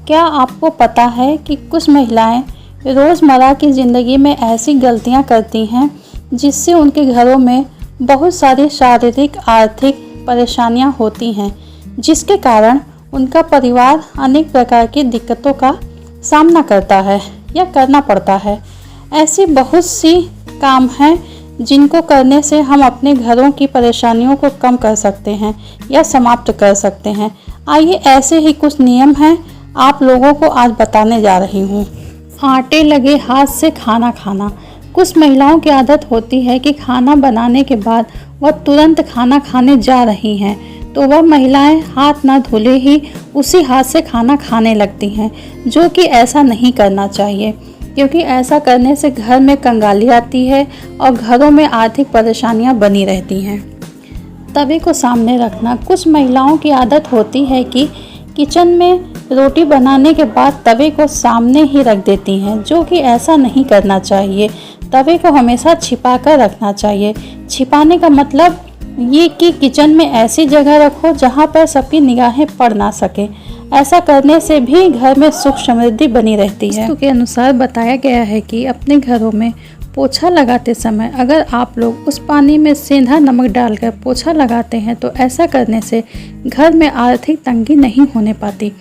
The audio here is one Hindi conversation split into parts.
क्या आपको पता है कि कुछ महिलाएं रोज़मर्रा की ज़िंदगी में ऐसी गलतियां करती हैं जिससे उनके घरों में बहुत सारी शारीरिक आर्थिक परेशानियां होती हैं, जिसके कारण उनका परिवार अनेक प्रकार की दिक्कतों का सामना करता है या करना पड़ता है। ऐसी बहुत सी काम हैं जिनको करने से हम अपने घरों की परेशानियों को कम कर सकते हैं या समाप्त कर सकते हैं। आइए ऐसे ही कुछ नियम हैं आप लोगों को आज बताने जा रही हूँ। आटे लगे हाथ से खाना खाना। कुछ महिलाओं की आदत होती है कि खाना बनाने के बाद वह तुरंत खाना खाने जा रही हैं, तो वह महिलाएं हाथ ना धुले ही उसी हाथ से खाना खाने लगती हैं, जो कि ऐसा नहीं करना चाहिए, क्योंकि ऐसा करने से घर में कंगाली आती है और घरों में आर्थिक परेशानियां बनी रहती हैं। तवे को सामने रखना। कुछ महिलाओं की आदत होती है कि किचन में रोटी बनाने के बाद तवे को सामने ही रख देती हैं, जो कि ऐसा नहीं करना चाहिए। तवे को हमेशा छिपा कर रखना चाहिए। छिपाने का मतलब ये कि किचन में ऐसी जगह रखो जहाँ पर सबकी निगाहें पड़ ना सके। ऐसा करने से भी घर में सुख समृद्धि बनी रहती है। वास्तु के अनुसार बताया गया है कि अपने घरों में पोछा लगाते समय अगर आप लोग उस पानी में सेंधा नमक डालकर पोछा लगाते हैं तो ऐसा करने से घर में आर्थिक तंगी नहीं होने पाती।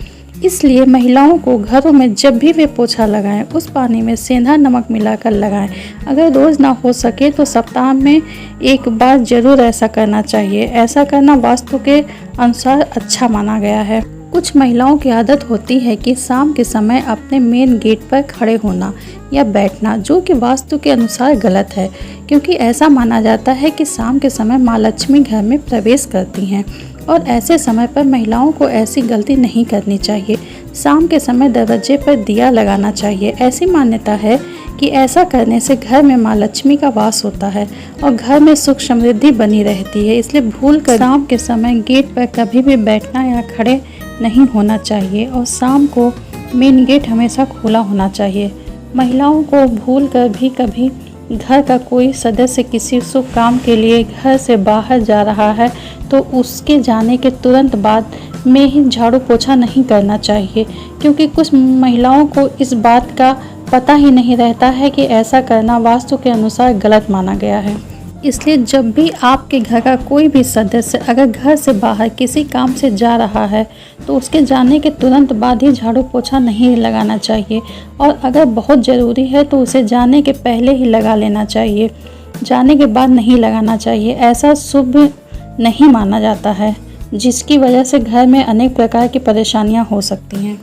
इसलिए महिलाओं को घरों में जब भी वे पोछा लगाएं उस पानी में सेंधा नमक मिलाकर लगाएं। अगर रोज़ ना हो सके तो सप्ताह में एक बार जरूर ऐसा करना चाहिए। ऐसा करना वास्तु के अनुसार अच्छा माना गया है। कुछ महिलाओं की आदत होती है कि शाम के समय अपने मेन गेट पर खड़े होना या बैठना, जो कि वास्तु के अनुसार गलत है, क्योंकि ऐसा माना जाता है कि शाम के समय माँ लक्ष्मी घर में प्रवेश करती हैं और ऐसे समय पर महिलाओं को ऐसी गलती नहीं करनी चाहिए। शाम के समय दरवाजे पर दिया लगाना चाहिए। ऐसी मान्यता है कि ऐसा करने से घर में माँ लक्ष्मी का वास होता है और घर में सुख समृद्धि बनी रहती है। इसलिए भूल कर शाम के समय गेट पर कभी भी बैठना या खड़े नहीं होना चाहिए और शाम को मेन गेट हमेशा खुला होना चाहिए। महिलाओं को भूल कर भी कभी घर का कोई सदस्य किसी शुभ काम के लिए घर से बाहर जा रहा है तो उसके जाने के तुरंत बाद में ही झाड़ू पोछा नहीं करना चाहिए, क्योंकि कुछ महिलाओं को इस बात का पता ही नहीं रहता है कि ऐसा करना वास्तु के अनुसार गलत माना गया है। इसलिए जब भी आपके घर का कोई भी सदस्य अगर घर से बाहर किसी काम से जा रहा है तो उसके जाने के तुरंत बाद ही झाड़ू पोछा नहीं लगाना चाहिए, और अगर बहुत ज़रूरी है तो उसे जाने के पहले ही लगा लेना चाहिए, जाने के बाद नहीं लगाना चाहिए। ऐसा शुभ नहीं माना जाता है, जिसकी वजह से घर में अनेक प्रकार की परेशानियां हो सकती हैं।